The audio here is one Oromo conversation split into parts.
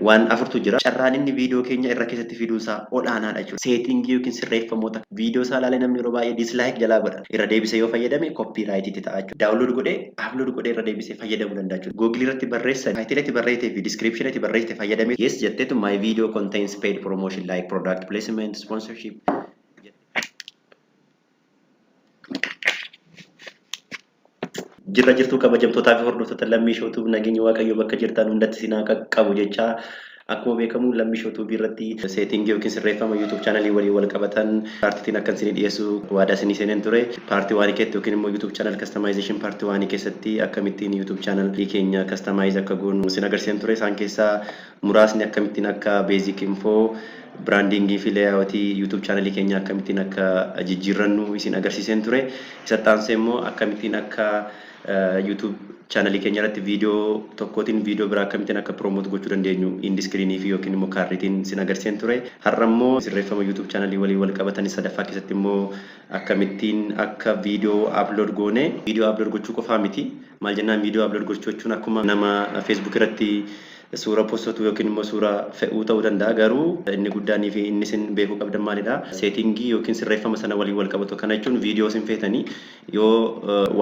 waan afurtu jira. Carraan inni viidiyoo keenya irra keessatti fiduusaa olaanaadha jechuudha. Seetingii yookiin sirreeffamoota viidiyoo isaa ilaalee namni yeroo baay'ee dislaayik jalaa godha. Irra deebisee yoo fayyadame koppiraayitiitti ta'a jechuudha. Daawunlood godhee aplood godhee irra deebisee fayyadamuu danda'a jechuudha. Googilii irratti barreessa, taayitilatti barreessitee fi diskiripshinitti barreessitee fayyadamee yes jetteetu my video contains paid promotion like product placement, sponsorship. Jirra jirtuu kabajamtootaa fi hordoftoota lammii shootuuf nageenya waaqayyoo bakka jirtan hundatti sinaa qaqqabu jechaa akkuma beekamu lammii shootuu irratti seetingii yookiin sirreeffama YouTube chaanalii walii wal qabatan paartiitiin akka isin dhiyeessu waadaa isin seeneen ture. Paartii waan keessatti yookiin immoo YouTube channel customization paartii waan keessatti akkamittiin YouTube channel keenya customize akka goonu isin agarsiisan ture. Isaan keessaa muraasni akkamittiin akka basic info brandingii fi layout YouTube channel keenya akkamittiin akka jijjiirrannu isin agarsiisan ture. Isa taansee immoo akkamittiin akka YouTube channel keenya irratti viidiyoo tokkootiin viidiyoo biraa akkamittiin akka promote gochuu dandeenyu indiskiriinii fi yookiin immoo kaarriitiin isin agarsiisan ture. Har'a immoo sirreeffama YouTube channel walii wal qabatan sadaffaa keessatti immoo akkamittiin akka viidiyoo upload goone viidiyoo upload gochuu qofaa miti. Maal jennaan viidiyoo upload gochuu jechuun akkuma nama Facebook irratti suura postatu yookiin immoo suura fe'uu ta'uu danda'a. Garuu inni guddaanii fi inni isin beekuu qabdan maalidha? Seetingii yookiin sirreeffama sana waliin wal qabatu. Kana jechuun viidiyoo isin feetanii yoo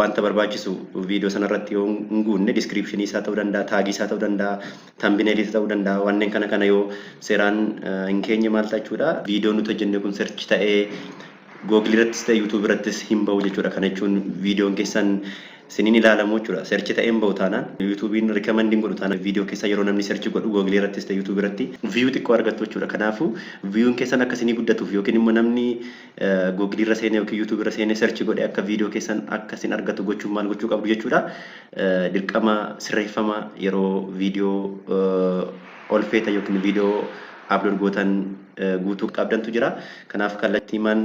wanta barbaachisu viidiyoo sana irratti yoo hin guunne diskiripshinii isaa ta'uu danda'a, taagii isaa ta'uu danda'a, tambineelii ta'uu danda'a. Wanneen kana yoo seeraan hin keenye maal ta'a jechuudha? Viidiyoon nuti hojjenne kun search ta'ee Google irrattis ta'e YouTube irrattis hin bahu jechuudha. Kana jechuun viidiyoon keessan sinin ilaalamu jechuudha. Search ta'een bahu taanaan YouTubein recommending godhu taanaan viidiyoo keessa yeroo namni search godhu Google irrattis ta'e YouTube irratti view xiqqoo argattu jechuudha. Kanaafuu viewun keessan akka isinii guddatuuf yookiin immoo namni Google irra seenee yookiin YouTube irra seenee search godhe akka viidiyoo keessan akka isin argatu gochuuf maal gochuu qabdu jechuudha. Dirqama sirreeffama yeroo viidiyoo ol feetan yookiin viidiyoo upload gootan guutuu qabdantu jira. Kanaaf kallattiimaan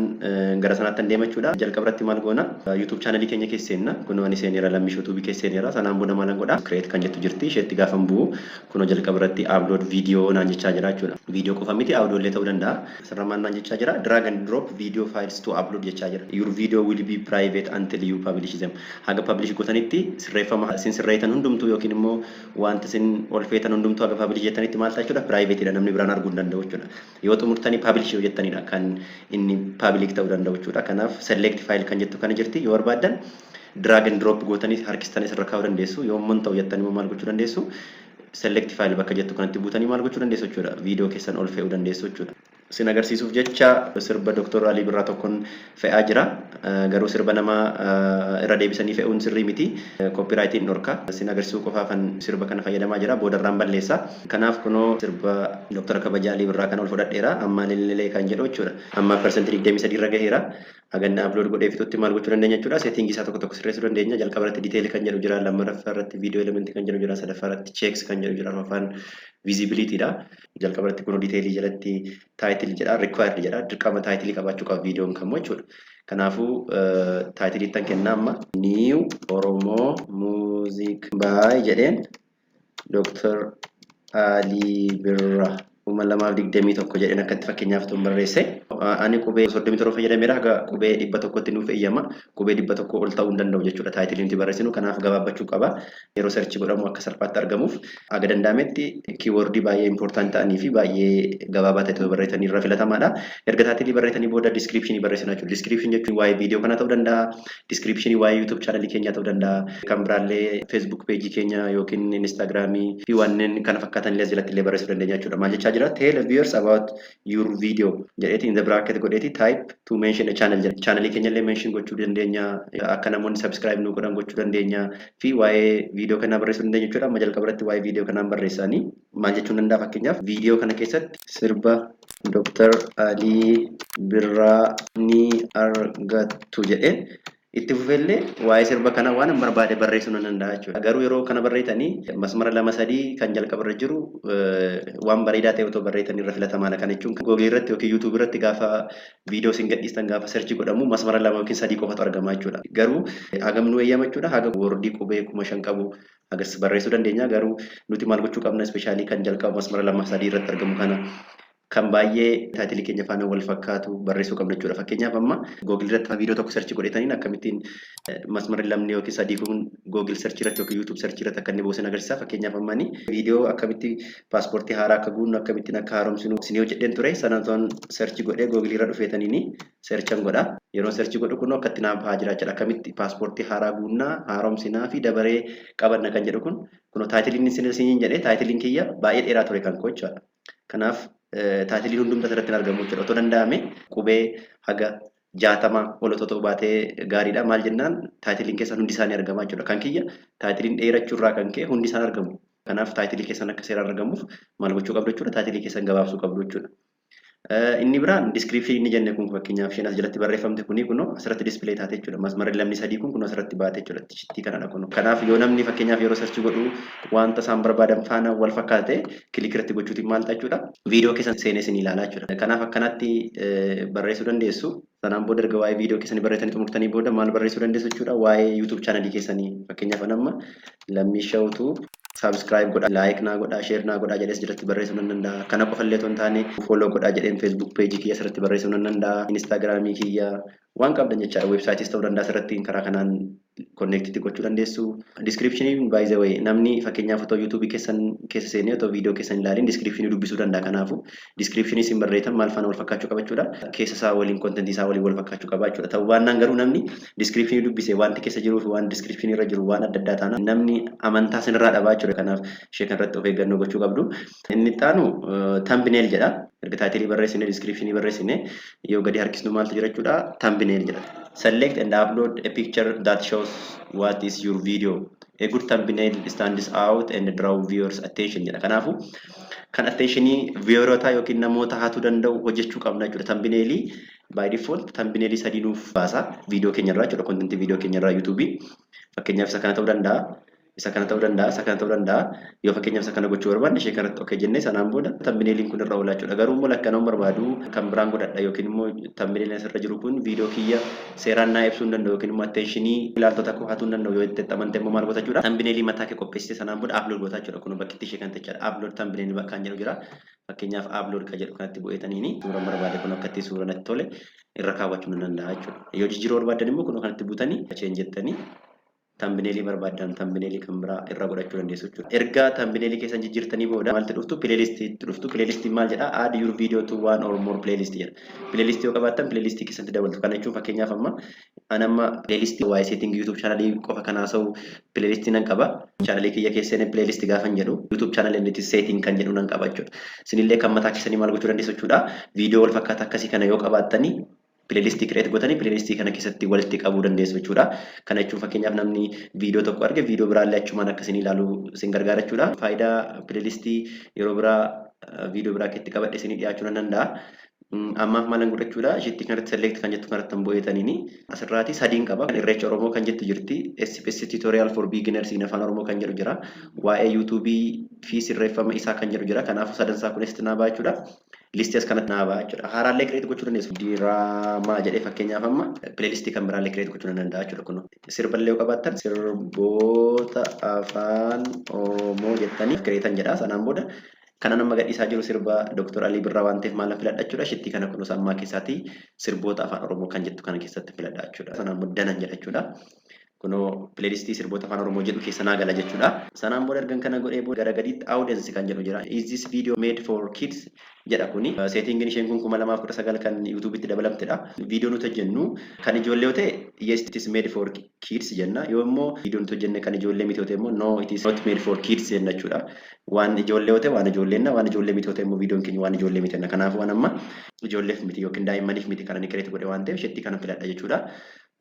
gara sanaatti deema jechuudha. Jalqabatti maal goona? YouTube channel keenya keesseenna. Kun waan iseenira lammii YouTube keesseenira. Sanaan booda maal godha? Create kan jettu jirti. Isheetti gaafan bu'u. Kun jalqabatti upload video naan jechaa jira jechuudha. Video qofa miti audio illee ta'uu danda'a. Sirramaan naan jechaa jira. Drag and drop video files to upload jechaa jira. Your video will be private until you publish them. Haga publish gootanitti sirreeffama isin sirreetan hundumtuu yookiin immoo wanta isin ol feetan hundumtuu haga publish jettanitti maal ta'a jechuudha? Private dha, namni biraan arguu hin danda'u jechuudha. Yoo xumurtanii publish yoo jettanidha kan inni public ta'uu danda'u jechuudha. Kanaaf select file kan jettu kana jirti. Yoo barbaadan drag and drop gootanii harkistanii irra kaa'uu dandeessu. Yoo immoo ta'u jettanii maal gochuu dandeessu? Select file bakka jettu kanatti buutanii maal gochuu dandeessu jechuudha. Viidiyoo keessan ol fe'uu dandeessu jechuudha. Isin agarsiisuuf jecha sirba Dr. Alii Birraa tokkoon fe'aa jira. Garuu sirba nama irra deebisanii fe'uun sirrii miti. Copyrightiin dhorka. Isin agarsiisuu qofaafan sirba kana fayyadamaa jira. Boodarraan balleessa. Kanaaf kunoo sirba Dr. Kabajaa Alii Birraa kana ol fudhadheera. Amma lillee kan jedhu jechuudha. Amma persentii 23 irra gaheera. Haganna upload godhee fitutti maal gochuu dandeenya jechuudha. Seetingii isaa tokko tokko sirreessuu dandeenya. Jalqabarratti detail kan jedhu jira. Lammaffaa irratti video element kan jedhu jira. Sadaffaa irratti checks kan jedhu jira. Afaan visibility dha. Jalqabarratti kunoo detailii jalatti title jedha, required jedha. Dirqama title qabaachuu qaba viidiyoon kamuu jechuudha. Kanaafuu title tan kennaa amma New Oromoo Music by jedheen Dr. Ali Birraa 2021 jedheen akkatti fakkeenyaaf tun barreesse. Ani qubee 37 fayyadameera. Haga qubee 100tti nuuf eeyyama. Qubee 100 ol ta'uu hin danda'u jechuudha. Title nuti barreessinu kanaaf gabaabbachuu qaba. Yeroo search godhamu akka salphaatti argamuuf haga danda'ametti keywordii baay'ee important ta'anii fi baay'ee gabaabaa ta'e barreessanii irra filatamaadha. Erga title barreessanii booda description barreessina jechuudha. Description jechuun waa'ee viidiyoo kana ta'uu danda'a. Description waa'ee YouTube channel keenya ta'uu danda'a. Kan biraallee Facebook page keenya yookiin Instagram fi wanneen kana fakkaatan illee asirratti illee barreessuu dandeenya jechuudha. Maal jechaa jira? Tell viewers about your video jedheeti in the bracket godheeti type to mention a channel jedha. Channel keenya illee mention gochuu dandeenya. Akka namoonni subscribe nu godhan gochuu dandeenya. Fi waa'ee viidiyoo kanaa barreessuu dandeenya jechuudha. Amma jalqabarratti waa'ee viidiyoo kanaa barreessanii maal jechuun danda'a fakkeenyaaf viidiyoo kana keessatti sirba Dr. Alii Birraa ni argattu jedheen itti fufeellee waa'ee sirba kana waan barbaade barreessuu nan danda'a jechuudha. Garuu yeroo kana barreessanii masmara 2-3 kan jalqabarra jiru waan bareedaa ta'e otoo barreessanii irra filatamaadha. Kan jechuun Google irratti yookiin YouTube irratti gaafa viidiyoo isin gadhiistan gaafa search godhamu masmara 2 yookiin 3 qofatu argama jechuudha. Garuu hagam nu eeyyama jechuudha. Haga wordii qubee 5,000 qabu agas barreessuu dandeenya. Garuu nuti maal gochuu qabna? Ispeeshaalii kan jalqabu masmara 2-3 irratti argamu kana kan baay'ee taayitilii keenya faana wal fakkaatu barreessuu qabna jechuudha. Fakkeenyaaf amma Google irratti viidiyoo tokko search godhataniin akkamittiin masmarri lamni yookiin sadii kun Google search irratti yookiin YouTube search irratti akka inni buusan agarsiisa. Fakkeenyaaf amma viidiyoo akkamitti paaspoortii haaraa akka guunnu akkamittiin akka haaromsinu isin yoo jedheen ture sanaan search godhee Google irra dhufeetaniini searchan godha. Yeroo search godhu kun akkatti naaf haa jiraachudha. Akkamitti paaspoortii haaraa guunnaa haaromsinaa fi dabaree qabanna kan jedhu kun taayitiliin isin jedhee taayitiliin kiyya baay'ee dheeraa ture kan koo jechuudha. Kanaaf taayitiliin hundumti asirratti argamu jechuudha. Otoo danda'ame qubee haga 60 ol otoo baatee gaariidha. Maal jennaan taayitiliin keessan hundi isaanii argamaa jechuudha. Kan kiyya taayitiliin dheerachuurraa kan ka'e hundi isaan argamu. Kanaaf taayitilii keessan akka seeraan argamuuf maal gochuu qabdu jechuudha. Taayitilii keessan gabaabsuu qabdu jechuudha. Inni biraan diskiripshinii inni jenne kun fakkeenyaaf isheen as jalatti barreeffamte kuni kunoo asirratti dispilee taate jechuudha. Masmarri lamni sadii kun asirratti baate jechuudha. Shittii kanadha kunoo. Kanaaf yoo namni fakkeenyaaf yeroo sarchi godhu wanta isaan barbaadan faana wal fakkaate kilik irratti gochuutiin maal ta'a jechuudha. Viidiyoo keessan seenee isin ilaalaa jechuudha. Kanaaf akkanatti barreessuu dandeessu. Sanaan booda erga waa'ee viidiyoo keessanii barreessanii xumurtanii booda maal barreessuu dandeessu jechuudha. Waa'ee YouTube chaanalii keessanii fakkeenyaaf amma lammii shawutu subscribe godha, like naa godha, share naa godha jedhee asirratti barreessuu nan danda'a. Kana qofallee otoo hin taane follow godha jedheen Facebook page kiyya asirratti barreessuu nan danda'a. Instagram kiyya waan qabdan jechaadha. Websaayitis ta'uu danda'a asirratti karaa kanaan connected gochuu dandeessu. Description by the way namni fakkeenyaaf otoo YouTube keessan keessa seenee otoo viidiyoo keessan ilaalin description dubbisuu danda'a. Kanaafu description isin barreessan maal faana wal fakkaachuu qaba jechuudha. Keessa isaa waliin content isaa waliin wal fakkaachuu qaba jechuudha. Ta'uu baannaan garuu namni description dubbisee wanti keessa jiruu fi waan description irra jiru waan adda addaa taana namni amantaa sinirraa dhabaa jechuudha. Kanaaf ishee kanarratti of eeggannoo gochuu qabdu. Inni ittaanu thumbnail jedha. Erga taayitilii barreessine description barreessine yoo gadi harkisnu maaltu jira jechuudha. Thumbnail jedha. Select and upload a picture that shows what is your video. A good thumbnail stands out and draw viewers attention jedha. Kanaafu kan attentionii viewerootaa yookiin namoota hatuu danda'u hojjechuu qabna jechuudha. Thumbnailii by default thumbnailii sadii nuuf baasa viidiyoo keenyarraa jechuudha. Content viidiyoo keenyarraa YouTube. Fakkeenyaaf isa kana ta'uu danda'a. Isa kana ta'uu danda'a. Yoo fakkeenyaaf isa kana gochuu barbaanne ishee kanatti okay jennee sanaan booda thumbnailiin kun irra oolaa jechuudha. Garuu immoo lakkanaan barbaadu kan biraan godhadha yookiin immoo thumbnailiin asirra jiru kun viidiyoo kiyya seeraan naa ibsuu hin danda'u yookiin immoo attentionii ilaaltota koo hatuu hin danda'u yoo itti amante immoo maal goota jechuudha. Thumbnailii mataa kee qopheessite sanaan booda upload goota jechuudha. Kun bakki ishee kan jechaadha. Upload thumbnailii bakkaan jedhu jira. Fakkeenyaaf upload kan jedhu kanatti bu'eetaniini suura barbaade kun akkatti suura natti tole irra kaawwachuu ni danda'a jechuudha. Yoo jijjiiruu barbaadan immoo kun kanatti buutanii change jettanii thumbnailii barbaadan thumbnailii kan biraa irra godhachuu dandeessu jechuudha. Erga thumbnailii keessan jijjiirtanii booda maaltu dhuftu playlist dhuftu. Playlist maal jedha? Add your video to one or more playlist jedha. Playlist yoo qabaattan playlist keessatti dabaltu. Kana jechuun fakkeenyaaf amma playlist waa'ee setting YouTube channel qofa kan haasa'u playlist nan qaba. Channel kiyya keessan playlist gaafan jedhu YouTube channel inni setting kan jedhu nan qaba jechuudha. Isinillee kan mataa keessanii maal gochuu dandeessu jechuudha. Viidiyoo wal fakkaataa akkasii kana yoo qabaattanii playlist create godhanii playlist kana keessatti walitti qabuu dandeessu jechuudha. Kana jechuun fakkeenyaaf namni viidiyoo tokko arge viidiyoo biraallee achumaan akkasiin ilaaluu isin gargaara jechuudha. Faayidaa playlist yeroo biraa viidiyoo biraa keessatti qabadhe isin dhiyaachuu nan danda'a. Ammaaf maalan godhachuudha. Isheetti kanarratti select kan jettu kanarratti bu'eetaniini asirraati sadiin qaba. Irreecha Oromoo kan jettu jirti. SPS tutorial for beginners in afaan Oromoo kan jedhu jira. Waa'ee YouTube fi sirreeffama isaa kan jedhu jira. Kanaafuu sadansaa kunis naa ba'a jechuudha. Listii as kanatti naa ba'a jechuudha. Haaraallee create gochuu dandeessu. Diraamaa jedhee fakkeenyaaf amma playlist kan biraallee create gochuu danda'a jechuudha. Kun sirballee yoo qabaattan sirboota afaan Oromoo jettanii create jedha. Sanaan booda kana nama gadhiisaa jiru sirba Dr. Alii Birraa waan ta'eef maal filadha jechuudha. Shittii kana kunuunsa ammaa keessatti sirboota afaan Oromoo kan jettu kana keessatti filadha jechuudha. Sanaan booda danan jedha jechuudha. Kunoo playlistii sirboota afaan Oromoo jedhu keessa naa gala jechuudha. Sanaan booda ergan kana godhee booda gara gadiitti audience kan jedhu jira. Is this video made for kids jedha kuni. Settingin isheen kun 2019 kan YouTube itti dabalamtedha. Viidiyoo nuti hojjennu kan ijoollee yoo ta'e yes it is made for kids jenna. Yoo immoo viidiyoo nuti hojjenne kan ijoollee miti yoo ta'e immoo no it is not made for kids jenna jechuudha. Waan ijoollee yoo ta'e waan ijoolleen waan ijoollee miti yoo ta'e immoo viidiyoon keenya waan ijoollee miti jenna. Kanaafuu waan amma ijoolleef miti yookiin daa'immaniif miti kana ni create godhe waan ta'eef shittii kana filadha jechuudha.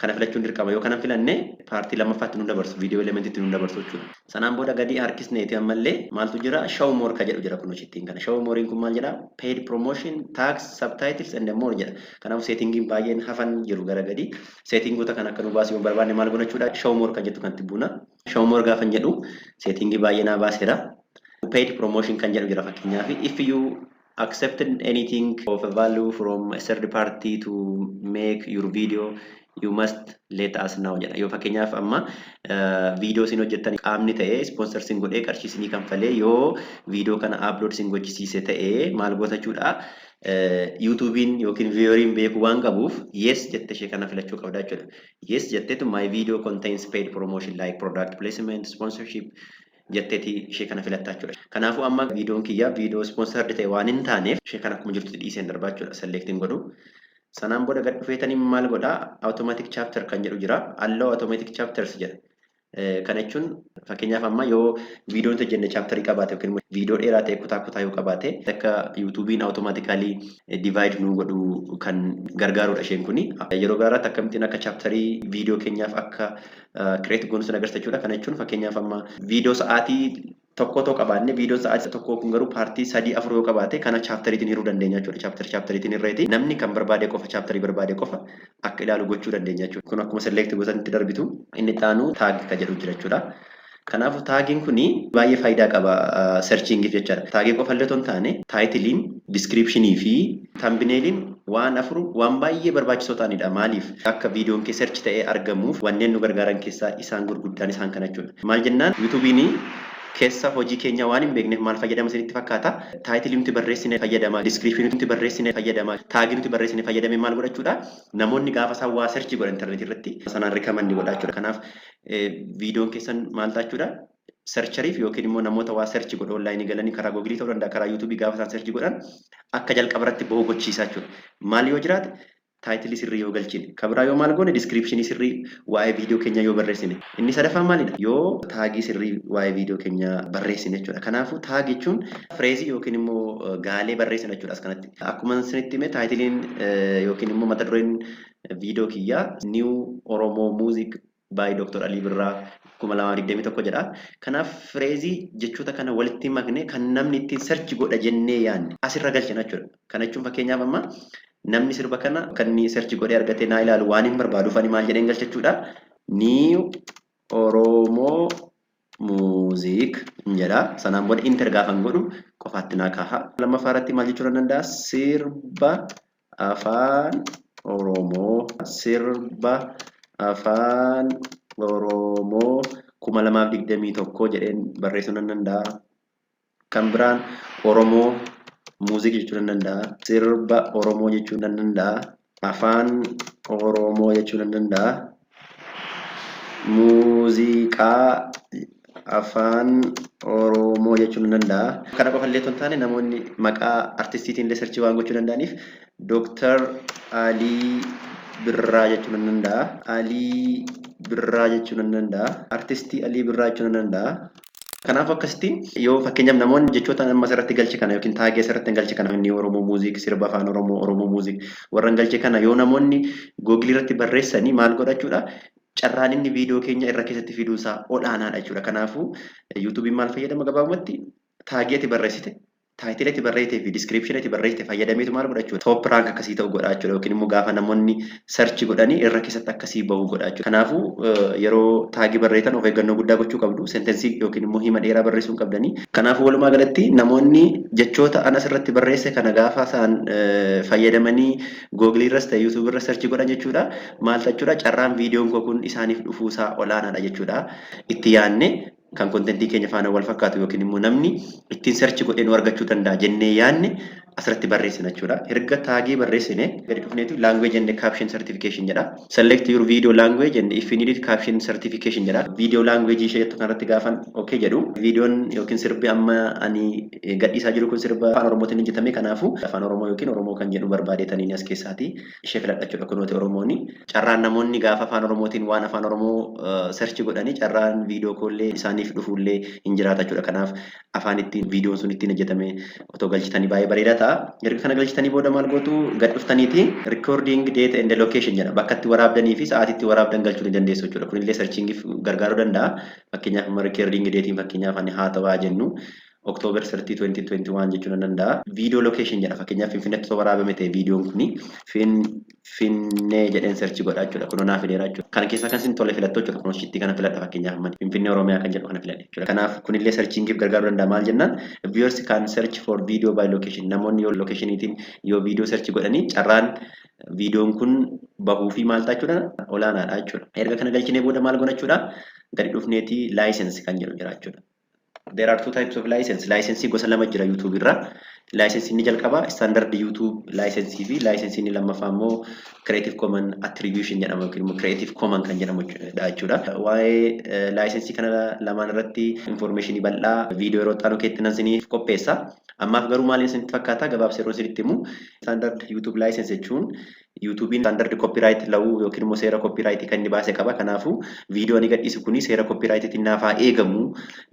Kana filachuun dirqama yoo kana filanne paartii lammaffaatti nu dabarsu viidiyoo elementiitti nu dabarsu jechuudha. Sanaan booda gadi harkisneeti ammallee maaltu jira show more ka jedhu jira kun shittiin kana show more kun maal jedha paid promotion tags subtitles and more jedha. Kanaafuu settingiin baay'een hafan jiru gara gadi settingoota kan akka nu baasu yoo barbaanne maal goona jechuudha show more kan jettu kanatti buuna. Show more gaafan jedhu settingii baay'ee naa baaseera. Paid promotion kan jedhu jira fakkeenyaaf if you accepted anything of a value from a third party to make your video you must let us know jedha. Yoo fakkeenyaaf amma viidiyoo isin hojjettan qaamni ta'ee sponsor isin godhee qarshii isinii kanfalee yoo viidiyoo kana upload isin gochisiise ta'ee maal gootachuudha YouTube'n yookiin vieweriin beeku waan qabuuf yes jettee ishee kana filachuu qabda jechuudha. Yes jetteetu my video contains paid promotion like product placement, sponsorship jetteeti ishee kana filatta jechuudha. Kanaafuu amma viidiyoon kiyya viidiyoo sponsored ta'e waan hin taaneef ishee kana akkuma jirtu dhiiseen darbaa jechuudha. Selecting godhu. Sanaan booda gad dhufeetanii maal godhaa automatic chapter kan jedhu jira. Allow automatic chapters jedha. Kana jechuun fakkeenyaaf amma yoo viidiyoon hojjenne chapterii qabaate yookiin viidiyoo dheeraa ta'e kutaa yoo qabaate akka YouTube'n automatically divide nu godhu kan gargaarudha isheen kuni. Yeroo garaatti akkamittiin akka chapterii viidiyoo keenyaaf akka create goonu sun agarsiisa jechuudha. Kana jechuun fakkeenyaaf amma viidiyoo sa'aatii tokko qabaanne viidiyoo sa'aatii tokko kun garuu paartii 3-4 yoo qabaate kana chapteriitiin hiruu dandeenya jechuudha. Chapteriitiin irreeti namni kan barbaade qofa chapterii barbaade qofa akka ilaalu gochuu dandeenya jechuudha. Kun akkuma select gootanitti darbitu inni xaanu tag ka jedhu jira jechuudha. Kanaafuu taagiin kuni baay'ee faayidaa qaba searchingiif jechuudha. Taagii qofa illee otoo hin taane taayitiliin, diskiripshinii fi tambineeliin waan afur waan baay'ee barbaachisoo ta'anidha. Maaliif akka viidiyoon kee search ta'ee argamuuf wanneen nu gargaaran keessaa isaan gurguddaan isaan kana jechuudha. Maal jennaan YouTube'n keessa hojii keenya waan hin beekneef maal fayyadama isinitti fakkaata? Taayitilii nuti barreessine fayyadama, diskiripshinii nuti barreessine fayyadama, taagii nuti barreessine fayyadame maal godhachuudha? Namoonni gaafa isaan waa search godhan internetii irratti sanaan recommend godha jechuudha. Kanaaf viidiyoon keessan maal ta'achuudha? Searcheriif yookiin immoo namoota waa search godhu online galanii karaa Google ta'uu danda'a karaa YouTube gaafa isaan search godhan akka jalqaba irratti bo'oo gochiisaa jechuudha. Maal yoo jiraate? Taayitilii sirrii yoo galchine. Kabiraa yoo maal goone diskiripshinii sirrii waa'ee viidiyoo keenyaa yoo barreessine. Inni sadaffaan maalidha? Yoo taagii sirrii waa'ee viidiyoo keenyaa barreessine jechuudha. Kanaafuu taag jechuun fireezii yookiin immoo gaalee barreessina jechuudha as kanatti. Akkuma isinitti hime taayitiliin yookiin immoo mata dureen viidiyoo kiyyaa New Oromoo Music by Dr. Alii Birraa 2021 jedha. Kanaaf fireezii jechoota kana walitti makne kan namni ittiin search godha jennee yaadne asirra galchina jechuudha. Kana jechuun fakkeenyaaf amma namni sirba kana kan inni search godhee argatee naa ilaalu waan hin barbaaduuf ani maal jedheen galchachuudha. New Oromoo Music jedha. Sanaan booda enter gaafan godhu qofaatti naa kaaha. Lammaffaa irratti maal jechuu danda'a? Sirba afaan Oromoo. Sirba afaan Oromoo 2021 jedheen barreessuu nan danda'a. Kan biraan Oromoo Muuziq jechuu nan danda'a. Sirba Oromoo jechuu nan danda'a. Afaan Oromoo jechuu nan danda'a. Muuziqaa afaan Oromoo jechuu nan danda'a. Kana qofa illee otoo hin taane namoonni maqaa artistiitiin illee searchii waan gochuu danda'aniif Dr. Alii Birraa jechuu nan danda'a. Alii Birraa jechuu nan danda'a. Artistii Alii Birraa jechuu nan danda'a. Kanaaf akkasitti yoo fakkeenyaaf namoonni jechoota amma asirratti galche kana yookiin taagii asirratti galche kana inni Oromoo Muuziq, sirba afaan Oromoo, Oromoo Muuziq warra galche kana yoo namoonni Google irratti barreessanii maal godhachuudha? Carraan inni viidiyoo keenya irra keessatti fiduusaa olaanaadha jechuudha. Kanaafuu YouTube'n maal fayyadama gabaabumatti? Taagii ati barreessite, taayitilii ati barreessitee fi diskiripshinii ati barreessite fayyadameetu maal godhachuudha? Top rank akkasii ta'u godha jechuudha. Yookiin immoo gaafa namoonni search godhanii irra keessatti akkasii bahu godha jechuudha. Kanaafuu yeroo taagii barreessan of eeggannoo guddaa gochuu qabdu. Sentensii yookiin immoo hima dheeraa barreessuu hin qabdanii. Kanaafuu walumaa galatti namoonni jechoota anas irratti barreesse kana gaafa isaan fayyadamanii Google irras ta'e YouTube irra search godhan jechuudha. Maal jechuudha? Carraan viidiyoon kun isaaniif dhufuusaa olaanaadha jechuudha. Itti yaadne kan kontentii keenya faana wal fakkaatu yookiin immoo namni ittiin search godhee nu argachuu danda'a jennee yaadne asirratti barreessina jechuudha. Erga taagii barreessine gadi dhufneetu language and caption certification jedha. Select your video language and if you need caption certification jedha. Video language ishee kanarratti gaafan okay jedhu. Viidiyoon yookiin sirbi amma ani gadhiisaa jiru kun sirba afaan Oromootiin hojjetame kanaafuu afaan Oromoo yookiin Oromoo kan jedhu barbaadetanii as keessaati ishee filadhachuudha kunooti Oromooni. Carraan namoonni gaafa afaan Oromootiin waan afaan Oromoo search godhanii carraan viidiyoo koollee isaaniif dhufullee hin jiraata jechuudha. Kanaaf afaan ittiin viidiyoon sun ittiin hojjetame otoo galchitanii baay'ee bareedaa ta'a. Erga kana galchitanii booda maal gootu gad dhuftaniiti recording date and location jedha. Bakka itti waraabdanii fi sa'aatii itti waraabdan galchuu ni dandeessu jechuudha. Kunillee searchingiif gargaaruu danda'a. Fakkeenyaaf recording datein fakkeenyaaf ani haa ta'aa jennu October 30, 2021 jechuun nan danda'a. Video location jedha. Fakkeenyaaf Finfinneetti osoo waraabame ta'e viidiyoon kuni Finfinnee jedheen search godha jechuudha. Kun naaf fileera jechuudha. Kana keessaa kan isin tolle filattu jechuudha. Kun shitti kana filadha fakkeenyaaf Finfinnee Oromiyaa kan jedhu kana filadha jechuudha. Kanaaf kunillee searchingiif gargaaruu danda'a. Maal jennaan viewers can search for video by location. Namoonni yoo location'iitiin yoo viidiyoo search godhanii carraan Viidiyoon kun bahuu fi maal jechuudha olaanaadha jechuudha. Erga kana galchinee booda maal goona jechuudha gadi dhufneeti laayisensi kan jedhu jira jechuudha. There are two types of license. Licensii gosa lama jira YouTube irra. Licensii inni jalqaba standard YouTube licensii fi licensii inni lammaffaa immoo Creative Commons Attribution jedhama yookiin immoo Creative Commons kan jedhamu jechuudha. Waa'ee licensii kana lamaan irratti information bal'aa viidiyoo yeroo xaanu keetti nan isiniif qopheessa. Ammaaf garuu maaliin isinitti fakkaata gabaabsee yeroo isinitti himu standard YouTube license jechuun YouTubein standard copyright la'uu yookiin immoo seera copyright kan inni baase qaba. Kanaafuu viidiyoo ni gadhiisu kuni seera copyrightiin naafaa eegamu.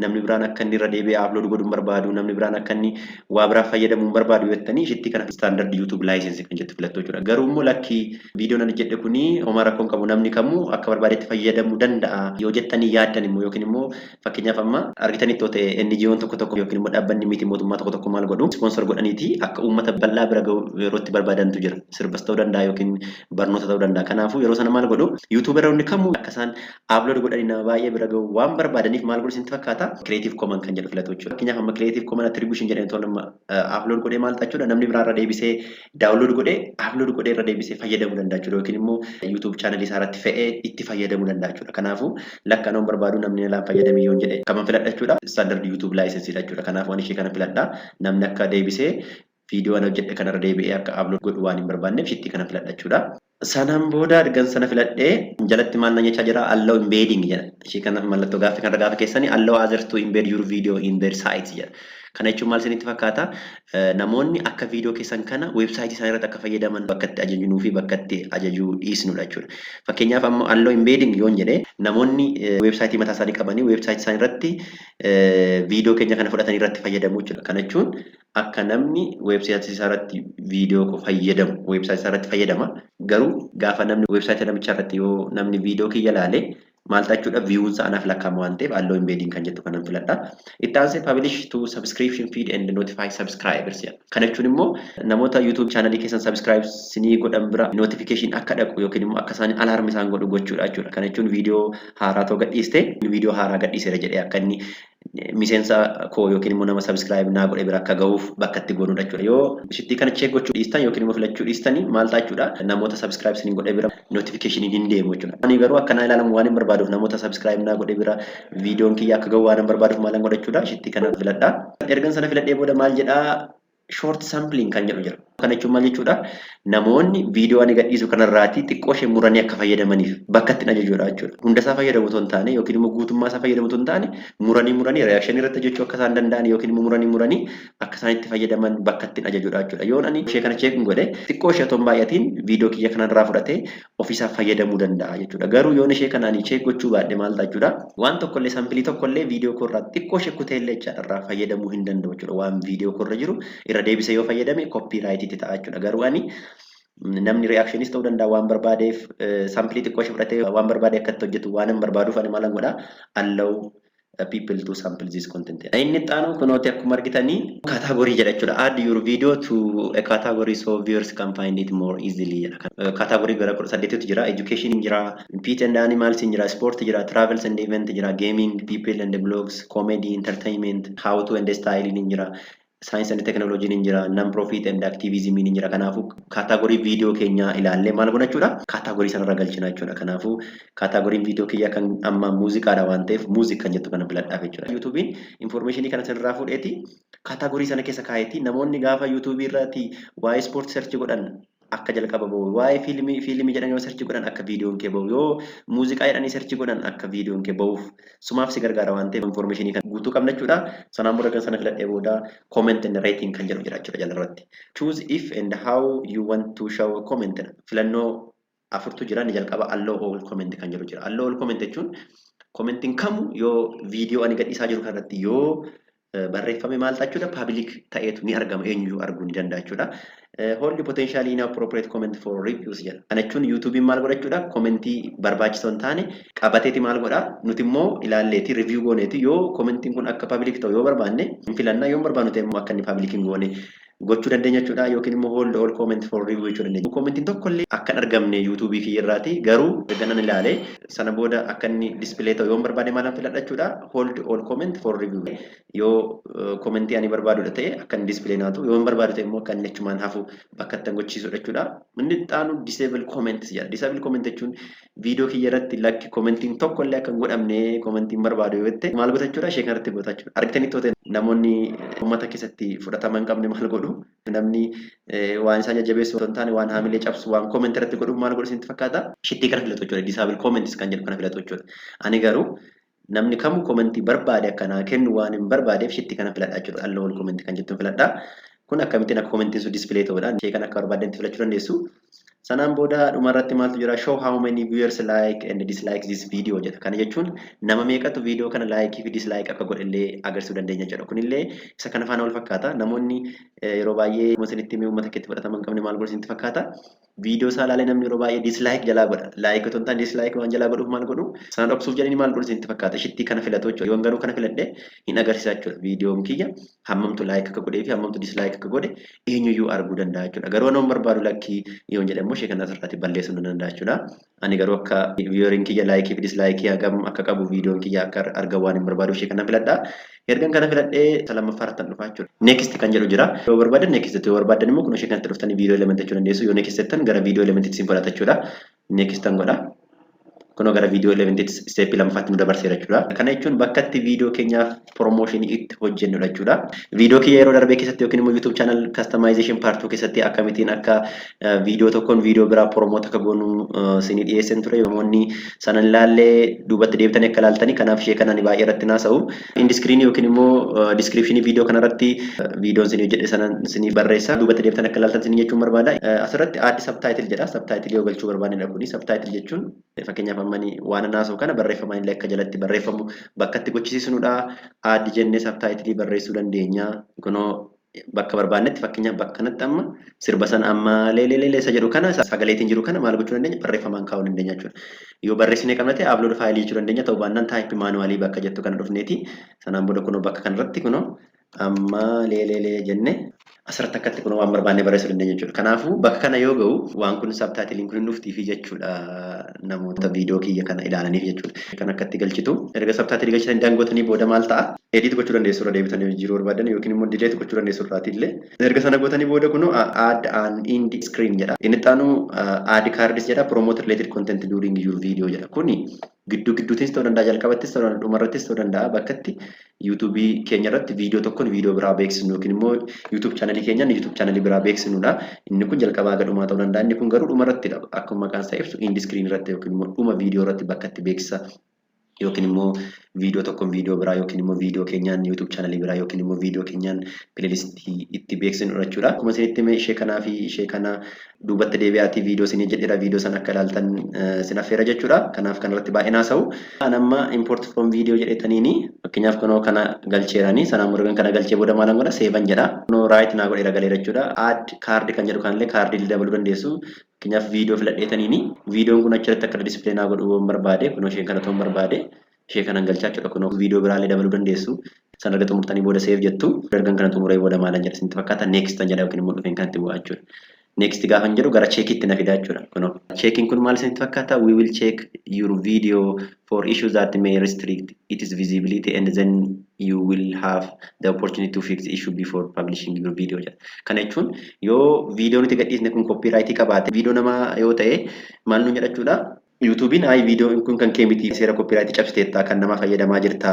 Namni biraan akka inni irra deebi'ee upload godhuu barbaadu, namni biraan akka inni waa biraa fayyadamuu barbaadu jettanii ishitti kana standard YouTube license kan jettu filattu jechuudha. Garuu immoo lakkii viidiyoon ani jedhe kuni homaa rakkoon qabu namni kamuu akka barbaadetti fayyadamuu danda'a yoo jettanii yaaddan immoo yookiin immoo fakkeenyaaf amma argitanitti yoo ta'e NGO'n tokko tokko yookiin immoo dhaabbanni miti mootummaa tokko tokko maal godhu sponsor godhaniiti akka uummata bal'aa bira gahu yeroo itti barbaadantu jira. Sirbas ta'uu danda'a yookiin barnoota ta'uu danda'a. Kanaafuu yeroo sana maal godhu YouTuberoonni kamuu akka isaan upload godhanii nama baay'ee bira gahu waan barbaadaniif maal godhu isinitti fakkaata Creative Commons kan jedhu filatu jechuudha. Fakkeenyaaf amma Creative Commons Attribution jedhanii tola upload godhee maal jechuudha namni biraa irra deebisee download godhee upload godhee irra deebisee fayyadamuu danda'a jechuudha yookiin immoo YouTube channel isaa irratti fe'ee itti fayyadamuu danda'a jechuudha. Kanaafuu lakka nama barbaadu namni laan fayyadamee yoo jedhe kaman filadha jechuudha standard YouTube license jechuudha. Kanaafuu ani ishee kana filadha namni akka deebisee viidiyoo ana hojjedhe kanarra deebi'ee akka upload godhu waan hin barbaanneef shitti kana filadha jechuudha. Sanaan booda argan sana filadhee jalatti maal nan jechaa jira allow embedding jedha. Ishee kana mallattoo gaaffii kanarra gaafa keessanii allow others to embed your video in their sites jedha. Kana jechuun maal isinitti fakkaata namoonni akka viidiyoo keessan kana weebsaayitii isaanii irratti akka fayyadaman bakka itti ajajnuu fi bakka itti ajajuu dhiisnudha jechuudha. Fakkeenyaaf amma allow embedding yoon jedhee namoonni weebsaayitii mataa isaanii qabanii weebsaayitii isaanii irratti viidiyoo keenya kana fudhatanii irratti fayyadamuu jechuudha. Kana jechuun akka namni weebsaayitii isaa irratti viidiyoo fayyadamu weebsaayitii isaa irratti fayyadama. Garuu gaafa namni weebsaayitii namichaa irratti yoo namni viidiyoo kiyya ilaalee maal jechuudha viewuun anaaf lakkaa'ama waan ta'eef allow embedding kan jettu kanan filadha. Itti aansee publish to subscription feed and notify subscribers jedha. Kana jechuun immoo namoota YouTube channelii keessan subscribe sinii godhan bira notification akka dhaqu yookiin immoo akka isaan alarm isaan godhu gochuudha jechuudha. Kana jechuun viidiyoo haaraa ta'uu gadhiiste viidiyoo haaraa gadhiiseera jedhee akka inni miseensa koo yookiin immoo nama subscribe naa godhe bira akka ga'uuf bakka itti godhudha jechuudha. Yoo shitti kana check gochuu dhiistan yookiin immoo filachuu dhiistanii maal jechuudha namoota subscribe sinii godhe bira notification hin deemu jechuudha. Ani garuu akkanaa ilaalamu waan hin barbaaduuf namoota subscribe naa godhe bira viidiyoon kiyya akka ga'u waan hin barbaaduuf maal godha jechuudha. Shitti kana filadha. Ergan sana filadhee booda maal jedhaa short sampling kan jedhu jira. Kana jechuun maal jechuudha namoonni viidiyoo ani gadhiisu kanarraati xiqqoo ishee muranii akka fayyadamaniif bakka itti ajajuudha jechuudha. Hundasaa fayyadamu otoo hin taane yookiin immoo guutummaa isaa fayyadamu otoo hin taane muranii reaction irratti jechuu akka isaan danda'an yookiin immoo muranii akka isaan itti fayyadaman bakka itti ajajuudha jechuudha. Yoon ani ishee kana check godhe xiqqoo ishee otoo hin baay'atiin viidiyoo kiyya kanarraa fudhatee ofiisaa fayyadamuu danda'a jechuudha. Garuu yoon ishee kanaan check gochuu baadhe maal jechuudha waan tokkollee saampilii tokkollee viidiyoo koorraa xiqqoo ishee kuteellee irraa fayyadamuu hin danda'u jechuudha. Waan viidiyoo koorra jiru irra deebisee yoo fayyadame copyright ta'a jechuudha. Garuu ani namni reactionis ta'uu danda'a waan barbaadeef saampilii xiqqoo ishee fudhatee waan barbaade akka itti hojjetu waan hin barbaaduuf ani maalan godha allow people to sample this content. Inni xaanu kunooti akkuma argitanii category jedha jechuudha. Add your video to a category so viewers can find it more easily jedha. Category gara 8tu jira. Education jira, pet and animals jira, sport jira, travels and event jira, gaming, people and blogs, comedy, entertainment, how to and style jira. Science and technology jira, non-profit and activism jira. Kanaafuu category video keenya ilaallee maal godha jechuudha. Category sanarra galchina jechuudha. Kanaafuu category video keenya kan amma muuziqaadha waan ta'eef muuziq kan jettu kana filadhaaf jechuudha. YouTubein information kana sanarraa fudheeti category sana keessa kaa'eeti namoonni gaafa YouTube irratti waa'ee sport search godhan akka jalqaba bahu waa'ee fiilmii jedhan yoo search godhan akka viidiyoon kee bahu yoo muuziqaa jedhanii search godhan akka viidiyoon kee bahuuf sumaaf si gargaara waan ta'eef information kan guutuu qabna jechuudha. Sanaan booda sana filadhee booda comment and rating kan jedhu jira jechuudha jalarratti. Choose if and how you want to show comment. Filannoo afurtu jira ni jalqaba allow all comment kan jedhu jira. Allow all comment jechuun commenting kamu yoo viidiyoo ani gadhiisaa jiru kanarratti yoo barreeffame maal jechuudha public ta'eetu ni argama eenyu arguu ni danda'a jechuudha. Hold potentially inappropriate comment for reviews jedha. Kana jechuun YouTube maal godha jechuudha commentii barbaachisoo hin taane qabateeti maal godha nuti immoo ilaalleeti review gooneeti yoo commentiin kun akka public ta'u yoo barbaanne hin filanna yoo barbaannu ta'e immoo akka inni public hin goone gochuu dandeenya jechuudha yookiin immoo hold all comment for review jechuu dandeenya. Commentiin tokko illee akka hin argamne YouTube kiyya irraati garuu eeggannan ilaalee sana booda akka inni display ta'u yoo barbaade maalan filadha jechuudha hold all comment for review yoo commentii ani barbaadudha ta'e akka inni display naatu yoo barbaadu ta'e immoo akka inni achumaan hafu bakka itti gochiisudha jechuudha. Inni xaanu disable comments jedha. Disable comment jechuun viidiyoo kiyya irratti lakki commentiin tokko illee akka hin godhamne commentiin barbaadu yoo ta'e maal godha jechuudha ishee kanatti goota jechuudha. Argitanii to'ate namoonni uummata keessatti fudhatama hin qabne maal godhu namni waan isaan jajjabeessu osoo hin taane waan haamilee cabsu waan comment irratti godhu maal godhu isinitti fakkaata shittii kana filatu jechuudha. Disable comments kan jedhu kana filatu jechuudha. Ani garuu namni kamuu commentii barbaade akkanaa kennu waan hin barbaadeef shittii kana filadha jechuudha. Allow all comment kan jettu filadha. Kun akkamittiin akka commentiin sun display ta'uudha. Ishee kan akka barbaadetti filachuu dandeessu. Sanaan booda dhumarratti maaltu jira show how many viewers like and dislike this video jedha. Kana jechuun nama meeqatu viidiyoo kana like fi dislike akka godhillee agarsiisuu dandeenya jedha. Kunillee isa kana faana wal fakkaata. Namoonni yeroo baay'ee isinitti uummata keessatti fudhatama hin qabne maal godhu isinitti fakkaata. Viidiyoo isaa ilaalee namni yeroo baay'ee dislike jalaa godha. Like otoo hin taane dislike waan jalaa godhuuf maal godhu? Sana dhoksuuf jedhanii maal godhu isinitti fakkaata. Shittii kana filatu jechuudha. Yoon garuu kana filadhe hin agarsiisa jechuudha. Viidiyoon kiyya hammamtu like akka godhee fi hammamtu dislike akka godhe eenyuyyuu arguu danda'a jechuudha. Garuu nama barbaadu lakkii yoon jedhamu ishee kana asirratti balleessuu ni danda'a jechuudha. Ani garuu akka viidiyoon kiyya like fi dislike hagam akka qabu viidiyoon kiyya akka argamu waan hin barbaadu ishee kana filadha. Ergan kana filadhee lammaffaa irratti dhufa jechuudha. Next kan jedhu jira. Yoo barbaadan next yoo barbaadan immoo kun ishee kanatti dhuftanii viidiyoo element jechuu dandeessu. Yoo next jettan gara viidiyoo elementiitti isin fudhata jechuudha. Next tan godha. Kun gara viidiyoo elementiitti step lammaffaatti nu dabarseera jechuudha. Kana jechuun bakka itti viidiyoo keenyaaf promotion itti hojjennudha jechuudha. Viidiyoo kiyya yeroo darbee keessatti yookiin immoo YouTube channel customization part 2 keessatti akkamittiin akka viidiyoo tokkoon viidiyoo biraa promote akka goonu isin dhiyeessan ture. Namoonni sana ilaallee duubatti deebitanii akka ilaaltanii kanaaf ishee kanaan baay'ee irratti naasa'u. Indi screen yookiin immoo description viidiyoo kanarratti viidiyoon isin jedhe sana isin barreessa. Duubatti deebitanii akka ilaaltan isin jechuun barbaada. Asirratti add subtitle jedha. Subtitle yoo galchuu barbaadnedha kuni. Subtitle jechuun fakkeenyaaf ammani waan naasoo kana barreeffamaan illee akka jalatti barreeffamu bakka itti gochisiisnudha. Add jennee subtitle barreessuu dandeenya. Kunoo bakka barbaannetti fakkeenyaaf bakka kanatti amma sirba sana amma leelelee isa jedhu kana sagaleetiin jiru kana maal gochuu dandeenya barreeffamaan kaa'uu dandeenya jechuudha. Yoo barreessinee qabna ta'e upload faayilii jechuu dandeenya ta'uu baannaan type manually bakka jettu kana dhufneeti. Sanaan booda kunoo bakka kanarratti kunoo amma leelelee jennee asirratti akkatti kun waan barbaanne barreessuu dandeenya jechuudha. Kanaafuu bakka kana yoo ga'u waan kun subtitling kun dhuftiifi jechuudha namoota viidiyoo kiyya kana ilaalaniif jechuudha. Kan akkatti galchitu erga subtitle galchitanii daangotanii booda maal ta'a? Edit gochuu dandeessu irra deebitanii jiruu barbaadan yookiin immoo delete gochuu dandeessu irraati illee. Erga sana gootanii booda kun add an end screen jedha. Inni xaanu add cards jedha promote related content during your video jedha. Kuni gidduuttis ta'uu danda'a jalqabattis ta'uu danda'a dhumarrattis ta'uu danda'a bakkatti YouTube keenya irratti viidiyoo tokkoon viidiyoo biraa beeksisnu yookiin immoo YouTube channel keenyaan YouTube channel biraa beeksisnudha. Inni kun jalqabaa gadhumaa ta'uu danda'a. Inni kun garuu dhumarrattidha. Akkuma maqaan isaa ibsu end screen irratti yookiin immoo dhuma viidiyoo irratti bakka itti beeksisa yookiin immoo viidiyoo tokkoon viidiyoo biraa yookiin immoo viidiyoo keenyaan YouTube channel biraa yookiin immoo viidiyoo keenyaan playlistii itti beeksisnu jechuudha. Akkuma isinitti hime ishee kanaa fi ishee kana duubatti deebi'aatii viidiyoo isin jedheera viidiyoo sana akka ilaaltan isin affeera jechuudha. Kanaaf kanarratti baay'ee naasa'u. Kan amma import from video jedhetaniini fakkeenyaaf kunoo kana galcheeranii sanaan morgan kana galchee booda maalan godha seevan jedha. Kunoo right naa godheera galeera jechuudha. Add card kan jedhu kanallee kaardii dabaluu dandeessu. Fakkeenyaaf viidiyoo filadheetaniini viidiyoon kun achirratti akka display naa godhu barbaade kunoo ishee kana ta'uu barbaade ishee kanan galchaa jechuudha. Kunoo viidiyoo biraallee dabaluu dandeessu. Sana erga xumurtanii booda save jettu ergan kana xumuree booda maalan jedha isinitti fakkaata next kan jedha yookiin immoo dhufeen kanatti bu'aa jechuudha. Next gaafa jedhu gara cheekiitti na fidaa jechuudha. Kunoo cheekiin kun maal isinitti fakkaata? We will check your video for issues that may restrict its visibility and then you will have the opportunity to fix the issue before publishing your video jedha. Kana jechuun yoo viidiyoon itti gadhiisne kun copyright qabaate viidiyoo namaa yoo ta'e maal nu jedha jechuudha. YouTubein viidiyoon kun kan kee miti seera copyright cabsiteetta kan nama fayyadamaa jirta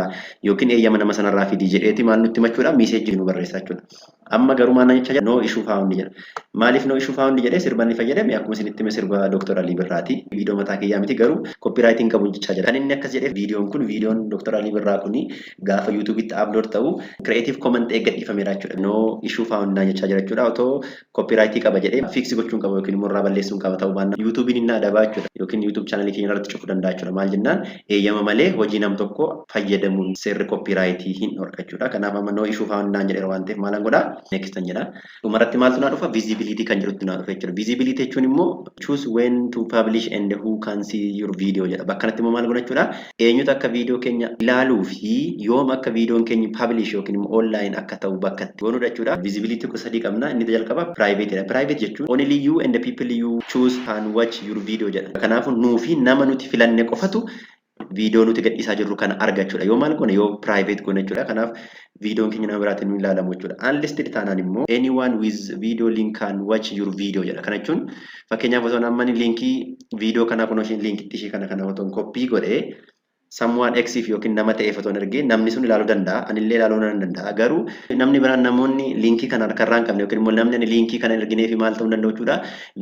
yookiin eeyyama nama sanarraa fidii jedheeti maal nutti himachuudha message nu barreessaa jechuudha. Amma garuu maal jecha no issue found jedha. Maaliif no issue found jedhee sirba inni fayyadame akkuma isinitti hime sirba Dr. Ali Birraati. Viidiyoo mataa kiyyaa miti garuu copyright qabu jecha jedha. Kan inni akkas jedhee viidiyoon kun viidiyoon Dr. Ali Birraa kuni gaafa YouTube'itti upload ta'u creative comment gadhiifameera jechuudha. No issue found na jecha jira jechuudha. Otoo copyright qaba jedhee fix gochuun qaba yookiin immoo irraa balleessuun qaba ta'uu baannaan YouTubein inni adabaa jechuudha. Yookiin YouTube channel channel keenya irratti cufuu danda'a jechuudha. Maal jennaan eeyyama malee hojii nam tokko fayyadamuun seerri copyrightii hin dhorka jechuudha. Kanaaf amma no issue found naan jedheera waan ta'eef maalan godhaa next tan jedha. Dhumarratti maaltu naa dhufa visibility kan jedhutti naa dhufa jechuudha. Visibility jechuun immoo choose when to publish and who can see your video jedha. Bakka kanatti immoo maal godha jechuudha. Eenyutu akka viidiyoo keenya ilaaluu fi yoom akka viidiyoon keenya publish yookiin immoo online akka ta'u bakka itti goonudha jechuudha. Visibility gosa sadii qabna. Inni jalqaba private jedha. Private jechuun only you and the people you choose can watch your video jedha. Kanaafuu nuufi nama nuti filanne qofatu viidiyoo nuti gadhiisaa jirru kana argachuudha. Yoo maal goone yoo private goone jechuudha. Kanaaf viidiyoon keenya nama biraatiin nu ilaalamu jechuudha. Unlisted taanaan immoo anyone with video link can watch your video jedha. Kana jechuun fakkeenyaaf osoo namni linkii viidiyoo kanaa kun osoo linkitti ishee kana otoo koppii godhee someone exiif yookiin nama ta'eef otoo ergee namni sun ilaaluu danda'a. Anillee ilaaluu nan danda'a. Garuu namni biraan namoonni linkii kana harkarraa hin qabne yookiin immoo namni ani linkii kana erginee fi maal ta'uu danda'u jechuudha.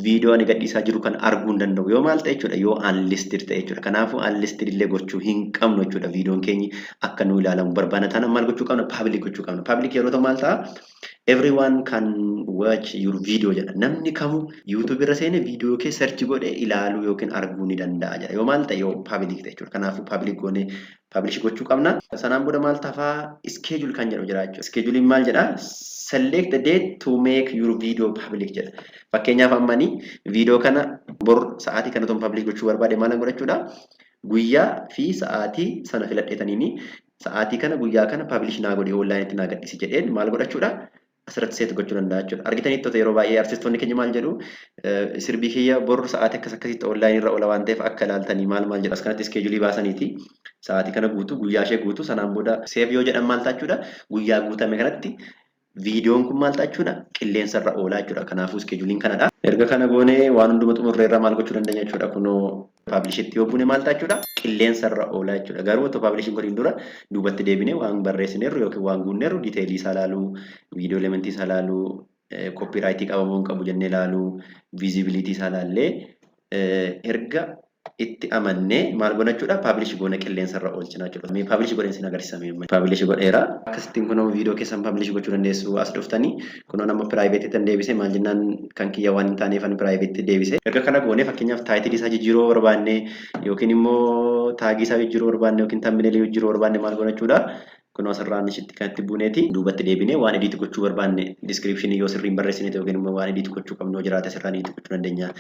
Viidiyoo ani gadhiisaa jiru kan arguu hin danda'u. Yoo maal ta'e jechuudha yoo unlisted ta'e jechuudha. Kanaafuu unlisted illee gochuu hin qabnu jechuudha. Viidiyoon keenya akka nu ilaalamu barbaada taanaan maal gochuu qabna? Public gochuu qabna. Public yeroo ta'u maal ta'a? Everyone can watch your video jedha. Namni kamuu YouTube irra seenee viidiyoo kee search godhee ilaaluu yookiin arguu ni danda'a jedha. Yoo maal ta'e yoo public ta'e jechuudha. Kanaafuu public goonee publish gochuu qabna. Sanaan booda maal tafaa schedule kan jedhu jira jechuudha. Scheduling maal jedha? Select the date to make your video public jedha. Fakkeenyaaf ammani viidiyoo kana bor sa'aatii kana ton publish gochuu barbaade maal godha jechuudha. Guyyaa fi sa'aatii sana filadheetaniini sa'aatii kana guyyaa kana publish naa godhee online itti naa gadhiisi jedheen maal godha jechuudha. Asirratti seet gochuu danda'a jechuudha. Argitanitti yeroo baay'ee artistoonni keenya maal jedhu sirbii kiyya bor sa'aatii akkasitti online irra oola waan ta'eef akka ilaaltanii maal jedhu as kanatti iskeejulii baasaniiti. Sa'aatii kana guutuu guyyaa ishee guutuu sanaan booda seef yoo jedhan maal ta'achuudha guyyaa guutame kanatti viidiyoon kun maal ta'achuudha qilleensa irra oolaa jechuudha. Kanaafuu iskeejuliin kanadha. Erga kana goonee waan hunduma xumurree irra maal gochuu dandeenya jechuudha. Kunoo publishitti yoo buune maal ta'achuudha qilleensa irra oolaa jechuudha. Garuu otoo publishin godhin dura duubatti deebinee waan barreessineerru yookiin waan guunneerru diiteelii isaa ilaaluu, viidiyoo elementii isaa ilaaluu, copyrightii qabamuu hin qabu jennee ilaaluu, visibility isaa ilaallee erga itti amannee maal goona jechuudha publish goona qilleensa irra oolchina jechuudha. Mee publish godheen sin agarsiisame publish godheera. Akkasittiin kunoo viidiyoo keessan publish gochuu dandeessu as dhuftanii kunoo nama private itti deebisee maal jennaan kan kiyya waan hin taaneef ani private deebisee erga kana goone fakkeenyaaf title isaa jijjiiruu barbaanne yookiin immoo taagii isaa jijjiiruu barbaanne yookiin thumbnail jijjiiruu barbaanne maal goona jechuudha. Kunoo asirraan ishitti kanatti buuneeti duubatti deebinee waan edit gochuu barbaanne description yoo sirriin barreessine yookiin immoo waan edit gochuu qabnu jiraate sirraan edit gochuu dandeenya.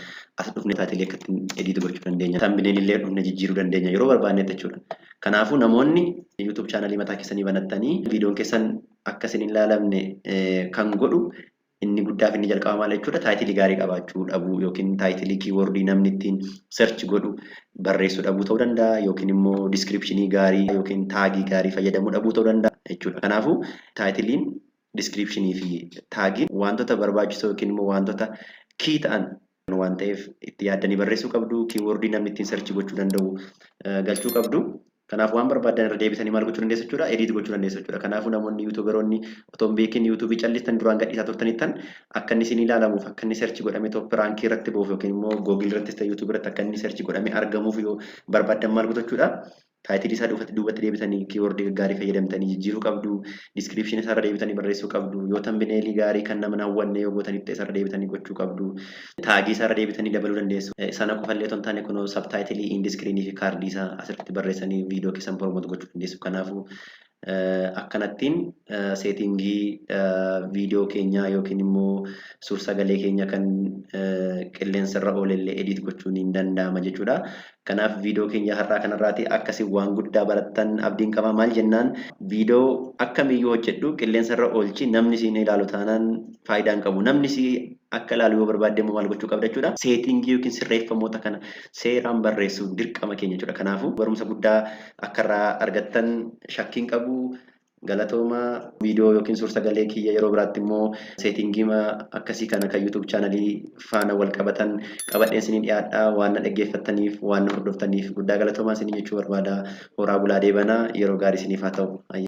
As dhufne taatilee akkatti edit gochuu dandeenya. Thumbnail illee dhufne jijjiiruu dandeenya yeroo barbaanne jechuudha. Kanaafuu namoonni YouTube channel mataa keessanii banattanii viidiyoon keessan akka isin hin ilaalamne kan godhu inni guddaaf inni jalqaba maal jechuudha taayitilii gaarii qabaachuu dhabuu yookiin taayitilii kiiwordii namni ittiin search godhu barreessuu dhabuu ta'uu danda'a yookiin immoo diskiripshinii gaarii yookiin taagii gaarii fayyadamuu dhabuu ta'uu danda'a jechuudha. Kanaafuu taayitiliin diskiripshinii fi taagiin wantoota barbaachisoo yookiin immoo wantoota kii ta'an waan ta'eef itti yaaddanii barreessuu qabdu kiiwordii namni ittiin search gochuu danda'u galchuu qabdu. Kanaaf waan barbaadan irra deebisanii maal gochuu dandeessu jechuudha edit gochuu dandeessu jechuudha. Kanaafuu namoonni yuutuuberoonni otoo hin beekin yuutuubii callistan duraan gadhiisaa turtanittan akka inni isin ilaalamuuf akka inni search godhame top rankii irratti bu'uuf yookiin immoo googil irrattis ta'e yuutuubii irratti akka inni search godhame argamuuf yoo barbaadan maal gochuu jechuudha. Taayitilii isaa duubatti deebitanii kiiwordii gaarii fayyadamtanii jijjiiruu qabdu. Diskiripshinii isaa irra deebitanii barreessuu qabdu. Yoo thumbnailii gaarii kan nama hawwanne yoo gootan itti isa irra deebitanii gochuu qabdu. Taagii isaa irra deebitanii dabaluu dandeessu. Sana qofallee otoo hin taane kunoo sabtaayitilii indiskiriinii fi kaardii isaa asirratti barreessanii viidiyoo keessan promoot gochuu dandeessu. Kanaafuu akkanattiin seetingii viidiyoo keenyaa yookiin immoo suur-sagalee keenya kan qilleensa irra oolellee edit gochuun hin danda'ama jechuudha. Kanaaf viidiyoo keenya har'aa kanarraati akkasii waan guddaa barattan abdiin qaba. Maal jennaan viidiyoo akkamiyyuu hojjedhu qilleensa irra oolchi namni siin ilaalu taanaan faayidaa hin qabu. Namni si akka ilaalu yoo barbaadde immoo maal gochuu qabda jechuudha. Seetingii yookiin sirreeffamoota kana seeraan barreessuun dirqama keenya jechuudha. Kanaafuu barumsa guddaa akka irraa argattan shakkiin qabu. Galatooma viidiyoo yookiin suur-sagalee kiyya yeroo biraatti immoo seetingii akkasii kana kan YouTube chaanalii faana wal qabatan qabadheen isiniin dhiyaadhaa waan na dhaggeeffattaniif waan na hordoftaniif guddaa galatoomaa isin jechuu barbaada. Horaa bulaa deebanaa yeroo gaarii isiniif haa ta'u.